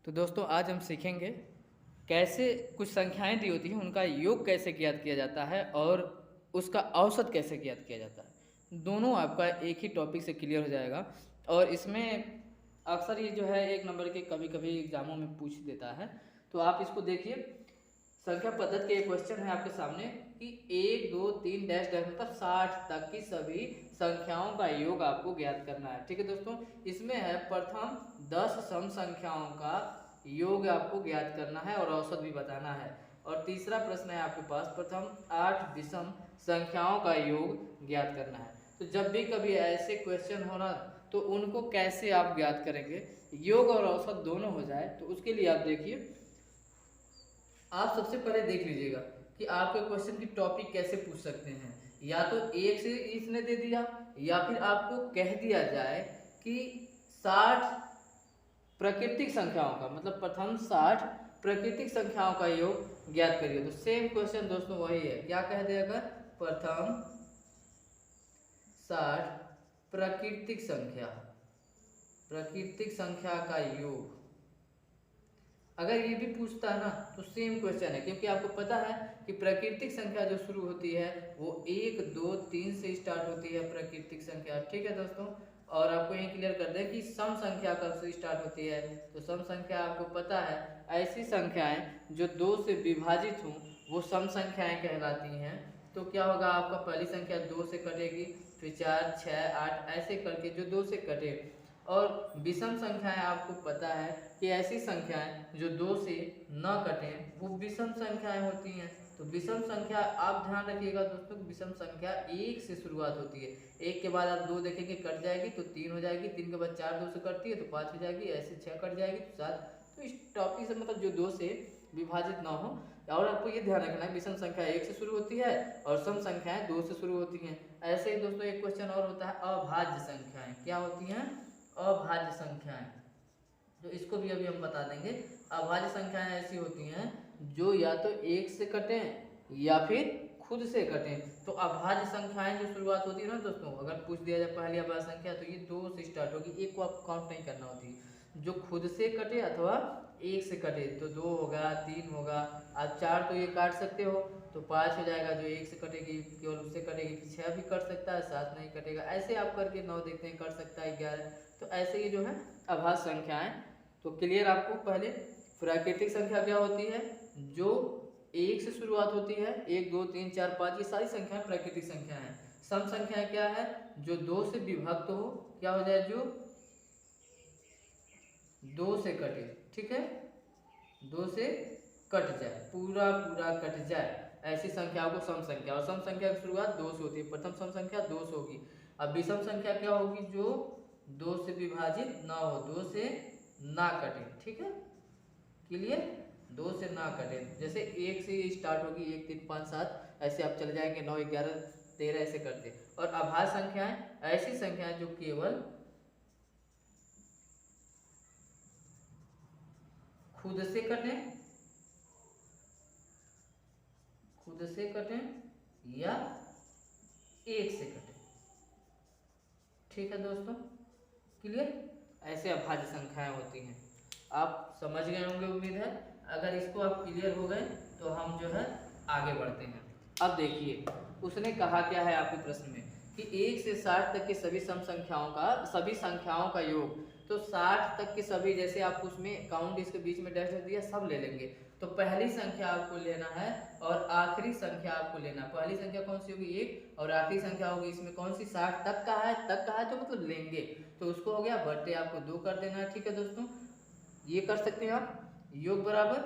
तो दोस्तों आज हम सीखेंगे कैसे कुछ संख्याएं दी होती हैं उनका योग कैसे ज्ञात किया जाता है और उसका औसत कैसे ज्ञात किया जाता है। दोनों आपका एक ही टॉपिक से क्लियर हो जाएगा। और इसमें अक्सर ये जो है एक नंबर के कभी कभी एग्जामों में पूछ देता है। तो आप इसको देखिए, संख्या पद्धति के क्वेश्चन है आपके सामने कि 1 2 3 डैश डैश मतलब 60 तक की सभी संख्याओं का योग आपको ज्ञात करना है। ठीक है दोस्तों, इसमें है प्रथम 10 सम संख्याओं का योग आपको ज्ञात करना है और औसत भी बताना है। और तीसरा प्रश्न है आपके पास प्रथम 8 विषम संख्याओं का योग ज्ञात करना है। तो जब भी कभी ऐसे क्वेश्चन हो ना तो उनको कैसे आप ज्ञात करेंगे, योग और औसत दोनों हो जाए, तो उसके लिए आप देखिए, आप सबसे पहले देख लीजिएगा कि आपके क्वेश्चन की टॉपिक कैसे पूछ सकते हैं। या तो एक से इसने दे दिया या फिर आपको कह दिया जाए कि 60 प्राकृतिक संख्याओं का मतलब प्रथम 60 प्राकृतिक संख्याओं का योग ज्ञात करिए। तो सेम क्वेश्चन दोस्तों वही है, क्या कह देगा, प्रथम 60 प्राकृतिक संख्या का योग। अगर ये भी पूछता है ना तो सेम क्वेश्चन है, क्योंकि आपको पता है कि प्राकृतिक संख्या जो शुरू होती है वो 1 2 3 से स्टार्ट होती है प्राकृतिक संख्या। ठीक है दोस्तों, और आपको ये क्लियर कर दें कि सम संख्या कब से स्टार्ट होती है। तो सम संख्या आपको पता है ऐसी संख्याएं जो 2 से विभाजित हों वो सम संख्याएं कहलाती हैं। तो क्या होगा, आपका पहली संख्या 2 से कटेगी, फिर 4 6 8 ऐसे करके जो 2 से कटे। और विषम संख्याएं आपको पता है कि ऐसी संख्याएं जो 2 से न कटें वो विषम संख्याएं होती हैं। तो विषम संख्या आप ध्यान रखिएगा दोस्तों, विषम संख्या 1 से शुरुआत होती है। 1 के बाद आप 2 देखेंगे कट जाएगी तो 3 हो जाएगी, 3 के बाद 4 2 से कटती है तो 5 हो जाएगी, ऐसे 6 कट जाएगी तो 7। तो इस टॉपिक से मतलब जो 2 से विभाजित ना हो। और आपको ये ध्यान रखना है विषम संख्या 1 से शुरू होती है और सम संख्याएं 2 से शुरू होती हैं। ऐसे ही दोस्तों एक क्वेश्चन और होता है अभाज्य संख्याएं। क्या होती हैं, अभाज्य संख्याएं। तो इसको भी अभी हम बता देंगे। अभाज्य संख्याएं ऐसी होती हैं जो या तो 1 से कटें या फिर खुद से कटें। तो अभाज्य संख्याएं जो शुरुआत होती है ना दोस्तों, अगर पूछ दिया जाए पहली अभाज्य संख्या तो ये 2 से स्टार्ट होगी, 1 को आपको काउंट नहीं करना होती। जो खुद से कटे अथवा 1 से कटे तो 2 होगा, 3 होगा, आप 4 तो ये काट सकते हो तो 5 हो जाएगा। जो 1 से कटेगी केवल उससे कटेगी, 6 भी कट सकता है, 7 नहीं कटेगा, ऐसे आप करके 9 देखते हैं कट सकता है, 11। तो ऐसे ही जो है अभाज्य संख्याएं। तो क्लियर आपको, पहले प्राकृतिक संख्या क्या होती है, जो 1 से शुरुआत होती है, 1 2 3 4 5 ये सारी संख्याएं प्राकृतिक संख्या हैं। सम संख्याएं क्या है, जो 2 से विभक्त हो, क्या हो जाए, जो 2 से कटे। ठीक है, 2 से कट जाए, पूरा पूरा कट जाए, ऐसी संख्याओं को सम संख्या। और सम संख्या की शुरुआत 2 से होती है, प्रथम सम संख्या 2 से होगी। अब विषम संख्या क्या होगी, जो 2 से विभाजित ना हो, 2 से ना कटे। ठीक है, क्लियर, 2 से ना कटे। जैसे 1 से स्टार्ट होगी, 1 3 5 7 ऐसे आप चले जाएंगे, 9 11 13 ऐसे करते। और अभाज्य संख्याएं ऐसी संख्याएं जो केवल खुद से कटें या 1 से कटें। ठीक है दोस्तों, क्लियर, ऐसे अभाज्य संख्याएं होती हैं। आप समझ गए होंगे उम्मीद है। अगर इसको आप क्लियर हो गए तो हम जो है आगे बढ़ते हैं। अब देखिए उसने कहा क्या है आपके प्रश्न में कि 1 से 60 तक के सभी सभी संख्याओं का योग। तो 60 तक के सभी, जैसे आप उसमें काउंट इसके बीच में डैश दिया, सब ले लेंगे। तो पहली संख्या आपको लेना है और आखिरी संख्या आपको लेना। पहली संख्या कौन सी होगी, 1, और आखिरी संख्या होगी इसमें कौन सी, 60 तक का है, तो मतलब लेंगे। तो उसको हो गया बट्टे आपको 2 कर देना है। ठीक है दोस्तों, ये कर सकते हैं आप। योग बराबर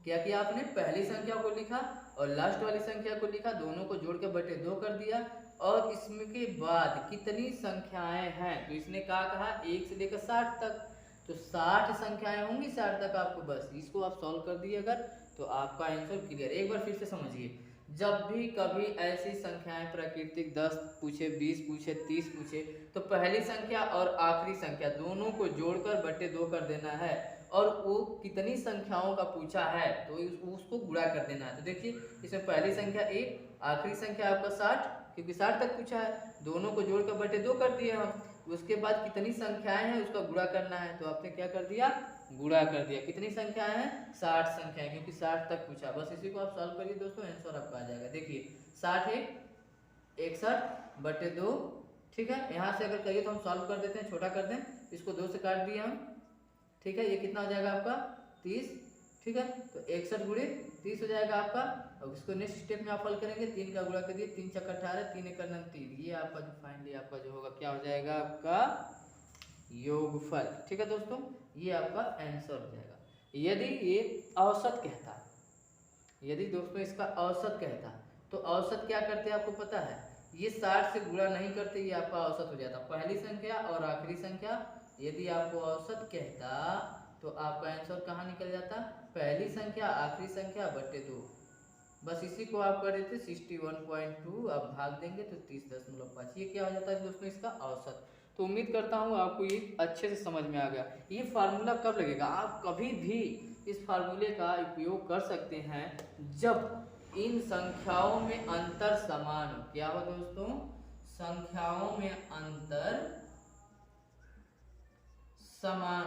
क्या किया आपने, पहली संख्या को लिखा और लास्ट वाली संख्या को लिखा, दोनों को जोड़ के बटे 2 कर दिया। और इसमें के बाद कितनी संख्याएं हैं, तो इसने कहा 1 से लेकर 60 तक। तो 60 संख्याएं होंगी 60 तक आपको, बस इसको आप सॉल्व कर दिए अगर, तो आपका आंसर क्लियर। एक बार फिर से समझिए, जब भी कभी ऐसी संख्याएं प्राकृतिक 10 पूछे, 20 पूछे, 30 पूछे, तो पहली संख्या और आखिरी संख्या दोनों को जोड़कर बटे 2 कर देना है। और वो कितनी संख्याओं का पूछा है तो उसको गुणा कर देना है। तो देखिए इसमें पहली संख्या 1, आखिरी संख्या आपका 60, क्योंकि 60 तक पूछा है, दोनों को जोड़कर बटे 2 कर दिए हम। उसके बाद कितनी संख्याएं हैं उसका गुणा करना है। तो आपने क्या कर दिया, गुणा कर दिया। कितनी संख्याएं हैं, 60 संख्याएं, क्योंकि 60 तक पूछा। बस इसी को आप सॉल्व करिए दोस्तों, आंसर आपका आ जाएगा। देखिए 60 है 61/2, ठीक है। यहाँ से अगर कहिए तो हम सॉल्व कर देते हैं, छोटा कर दें, इसको 2 से काट दिए हम, ठीक है। ये कितना हो जाएगा आपका 30, ठीक है। तो 61 गुणे 30 हो जाएगा आपका। अब इसको नेक्स्ट स्टेप में आप हल करेंगे, 3 का गुणा करिए, 3 × 18, 3 × 9 3। ये आपका जो फाइनली आपका जो होगा क्या हो जाएगा, आपका योगफल, ठीक है दोस्तों। ये आपका आंसर हो जाएगा। यदि ये औसत कहता, यदि दोस्तों इसका औसत कहता, तो औसत क्या करते हैं आपको पता है, ये 60 से गुणा नहीं करते, ये आपका औसत हो जाता पहली संख्या और आखिरी संख्या। यदि आपको औसत कहता तो आपका आंसर कहाँ निकल जाता, पहली संख्या आखिरी संख्या बटे 2। बस इसी को आप कर देते 61.2, आप भाग देंगे तो 30.5। ये क्या हो जाता है दोस्तों, इसका औसत। तो उम्मीद करता हूँ आपको ये अच्छे से समझ में आ गया। ये फार्मूला कब लगेगा, आप कभी भी इस फार्मूले का उपयोग कर सकते हैं जब इन संख्याओं में अंतर समान हो। क्या हो दोस्तों, संख्याओं में अंतर समान,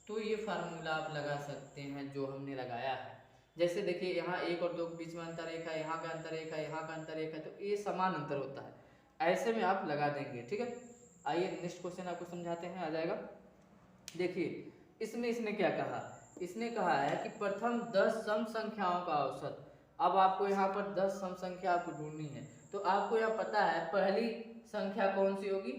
तो ये फार्मूला आप लगा सकते हैं जो हमने लगाया है। जैसे देखिए यहाँ 1 और 2 के बीच में अंतर 1 है, यहाँ का अंतर 1 है, यहाँ का अंतर 1 है, तो ये समान अंतर होता है। ऐसे में आप लगा देंगे, ठीक है। आइए नेक्स्ट क्वेश्चन आपको समझाते हैं, आ जाएगा। देखिए इसमें इसने क्या कहा, इसने कहा है कि प्रथम 10 सम संख्याओं का औसत। अब आपको यहाँ पर 10 सम संख्या आपको ढूंढनी है। तो आपको यह पता है पहली संख्या कौन सी होगी,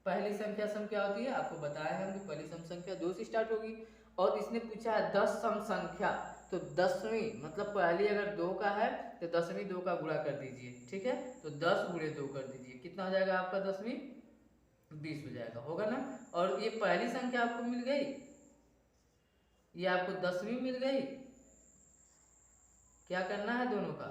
पहली संख्या सम क्या होती है, आपको बताया है कि पहली सम संख्या 2 से स्टार्ट होगी। और इसने पूछा है 10 सम संख्या, तो 10वीं मतलब पहली अगर 2 का है तो 10वीं 2 का गुणा कर दीजिए, ठीक है। तो 10 गुणे 2 कर दीजिए, कितना हो जाएगा आपका 10वीं 20 हो जाएगा, होगा ना। और ये पहली संख्या आपको मिल गई, ये आपको 10वीं मिल गई। क्या करना है, दोनों का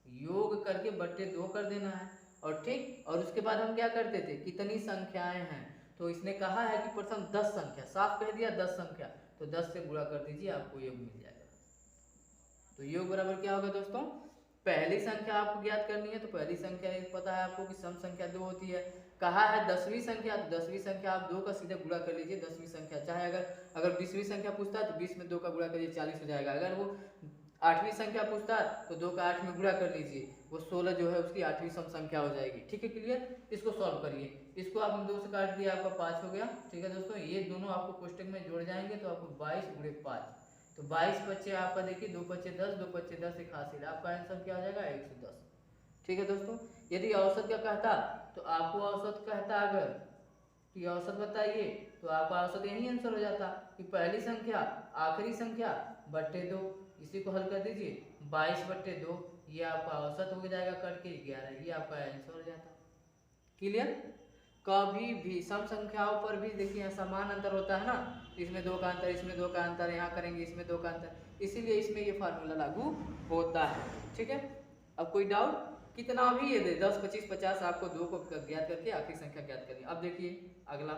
योग करके बट्टे 2 कर देना है। और ठीक, और उसके बाद हम क्या करते थे, कितनी संख्याएं हैं। तो इसने कहा है कि प्रथम 10 संख्या, साफ कह दिया 10 संख्या, तो 10 से गुणा कर दीजिए, आपको योग मिल जाएगा। तो योग बराबर क्या होगा दोस्तों, पहली संख्या आपको ज्ञात करनी है। तो पहली संख्या पता है आपको कि सम संख्या 2 होती है। कहा है 10वीं संख्या, तो 10वीं संख्या आप 2 का सीधे गुणा कर लीजिए। 10वीं संख्या चाहे अगर 20वीं संख्या पूछता है तो 20 में 2 का गुणा करिए, 40 हो जाएगा। अगर वो 8वीं संख्या पूछता है तो 2 का 8 में गुणा कर लीजिए, वो 16 जो है उसकी 8वीं सम संख्या हो जाएगी। ठीक है, क्लियर। इसको सॉल्व करिए, इसको आप 2 से काट दिया, आपका 5 हो गया। ठीक है दोस्तों, ये दोनों आपको कोष्टक में जोड़ जाएंगे तो आपको 22 गुणे 5, तो 22 बच्चे आपका देखिए 2 बच्चे 10, 2 बच्चे 10 एक हासिल, आपका आंसर क्या हो जाएगा 110। ठीक है दोस्तों, यदि औसत क्या कहता, तो आपको औसत कहता अगर कि औसत बताइए, तो आपका औसत यही आंसर हो जाता कि पहली संख्या आखिरी संख्या बट्टे 2। इसी को हल कर दीजिए, 22/2, ये आपका औसत हो जाएगा, कट के 11, ये आपका आंसर हो जाता। क्लियर। कभी भी सम संख्याओं पर भी देखिए समान अंतर होता है ना, इसमें 2 का अंतर, इसमें 2 का अंतर, यहाँ करेंगे इसमें 2 का अंतर, इसीलिए इसमें ये फार्मूला लागू होता है। ठीक है, अब कोई डाउट, कितना भी ये दे 10, 25, 50, आपको 2 को ज्ञात करके आखिरी संख्या ज्ञात करनी। अब देखिए अगला,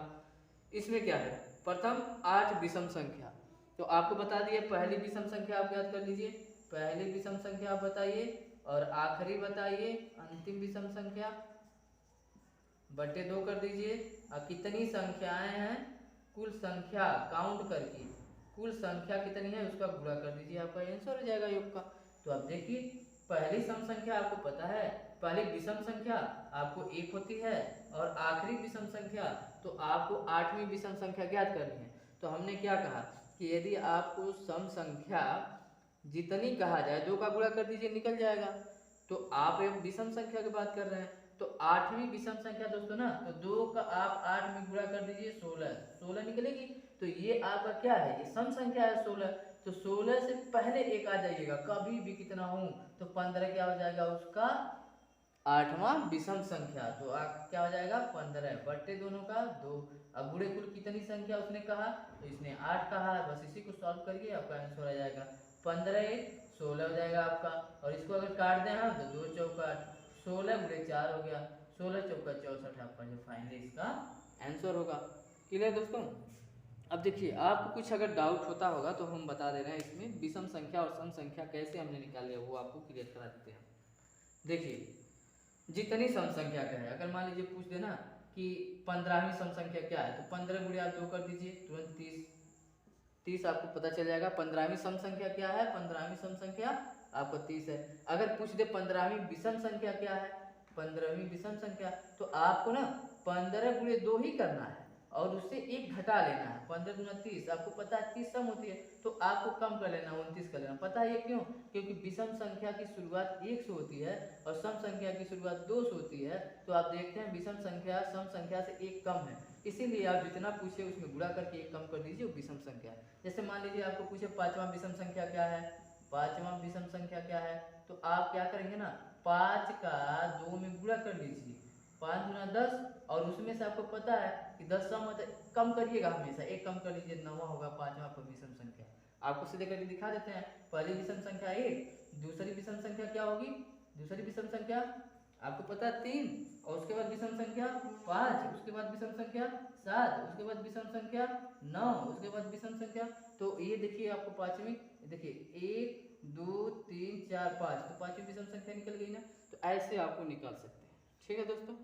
इसमें क्या है, प्रथम 8 विषम संख्या, तो आपको बता दिए पहली विषम संख्या आप ज्ञात कर लीजिए, पहली विषम संख्या आप बताइए, और आखिरी बताइए अंतिम विषम संख्या, बटे 2 कर दीजिए। और कितनी संख्याएं हैं, कुल संख्या काउंट करके कुल संख्या कितनी है उसका गुणा कर दीजिए, आपका आंसर हो जाएगा योग का। तो अब देखिए पहली सम संख्या आपको पता है, पहली विषम संख्या आपको 1 होती है, और आखिरी विषम संख्या तो आपको 8वीं विषम संख्या ज्ञात करनी है। तो हमने क्या कहा कि यदि आपको सम संख्या जितनी कहा जाए 2 का गुणा कर दीजिए, निकल जाएगा। तो आप एक विषम संख्या की बात कर रहे हैं, तो 8वीं विषम संख्या दोस्तों ना, तो 2 का आप 8 में गुणा कर दीजिए, 16 निकलेगी। तो ये आपका क्या है, ये सम संख्या है 16, तो 16 से पहले 1 आ जाइएगा, कभी भी कितना हो, तो 15 क्या हो जाएगा उसका 8वां विषम संख्या, तो आप क्या हो जाएगा 15 बट्टे दोनों का 2। अब गुणे कुल कितनी संख्या उसने कहा, तो इसने 8 कहा है, बस इसी को सॉल्व करिए, आपका आंसर आ जाएगा 15 1 16 हो जाएगा आपका। और इसको अगर काट दें हम तो 2 चौका 16 गुणे 4 हो गया, 16 चौका 64, आपका जो फाइनली इसका आंसर होगा। क्लियर दोस्तों। अब देखिए आपको कुछ अगर डाउट होता होगा तो हम बता दे रहे हैं, इसमें विषम संख्या और सम संख्या कैसे हमने निकाली है वो आपको क्लियर करा देते हैं। देखिए जितनी सम संख्या का है, अगर मान लीजिए पूछ देना कि 15वीं सम संख्या क्या है, तो 15 गुणे आप 2 कर दीजिए, तुरंत 30 आपको पता चल जाएगा। 15वीं सम संख्या क्या है, 15वीं सम संख्या आपको 30 है। अगर पूछ दे 15वीं विषम संख्या क्या है, 15वीं विषम संख्या, तो आपको ना 15 गुणे 2 ही करना है और उससे 1 घटा लेना है। 15 गुना 30, आपको पता है 30 सम होती है, तो आपको कम कर लेना, 29 कर लेना। पता है ये क्यों? क्योंकि विषम संख्या की शुरुआत 1 से होती है और सम संख्या की शुरुआत 2 से होती है। तो आप देखते हैं विषम संख्या सम संख्या से 1 कम है, इसीलिए आप जितना पूछे उसमें गुणा करके 1 कम कर दीजिए, वो विषम संख्या है। जैसे मान लीजिए आपको पूछे 5वां विषम संख्या क्या है, 5वां विषम संख्या क्या है, तो आप क्या करेंगे ना, 5 का 2 में गुणा कर लीजिए, 5 गुना 10, और उसमें से आपको पता है कि 10 सम होता है, कम करिएगा हमेशा, 1 कम कर लीजिए, 9वां होगा 5वां विषम संख्या। आपको सीधे करके दिखा देते हैं। पहली विषम संख्या 1, दूसरी विषम संख्या क्या होगी, दूसरी विषम संख्या आपको पता है 3, और उसके बाद विषम संख्या 5, उसके बाद विषम संख्या 7, उसके बाद विषम संख्या 9, उसके बाद विषम संख्या। तो ये देखिए आपको पांचवी, देखिए 1 2 3 4 5, तो पांचवी विषम संख्या निकल गई ना। तो ऐसे आपको निकाल सकते हैं, ठीक है दोस्तों।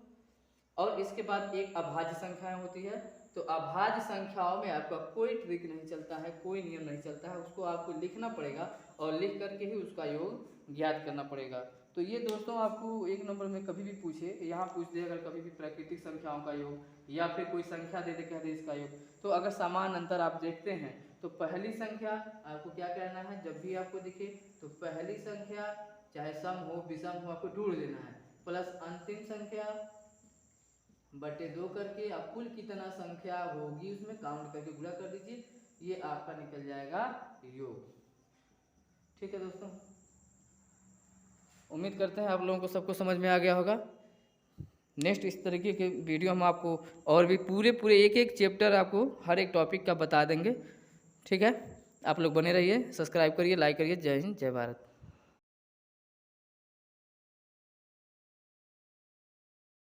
और इसके बाद एक अभाज्य संख्याएं होती है, तो अभाज्य संख्याओं में आपका कोई ट्रिक नहीं चलता है, कोई नियम नहीं चलता है, उसको आपको लिखना पड़ेगा और लिख करके ही उसका योग ज्ञात करना पड़ेगा। तो ये दोस्तों आपको 1 नंबर में कभी भी पूछे, यहाँ पूछ दे अगर कभी भी प्राकृतिक संख्याओं का योग या फिर कोई संख्या दे दे कह दे इसका योग, तो अगर समान अंतर आप देखते हैं तो पहली संख्या आपको क्या करना है, जब भी आपको दिखे तो पहली संख्या चाहे सम हो विषम हो आपको ढूंढ लेना है, प्लस अंतिम संख्या बटे 2 करके आप कुल कितना संख्या होगी उसमें काउंट करके गुणा कर दीजिए, ये आपका निकल जाएगा योग। ठीक है दोस्तों, उम्मीद करते हैं आप लोगों को सबको समझ में आ गया होगा। नेक्स्ट इस तरीके के वीडियो हम आपको और भी पूरे एक एक चैप्टर आपको हर एक टॉपिक का बता देंगे। ठीक है, आप लोग बने रहिए, सब्सक्राइब करिए, लाइक करिए। जय हिंद, जय भारत।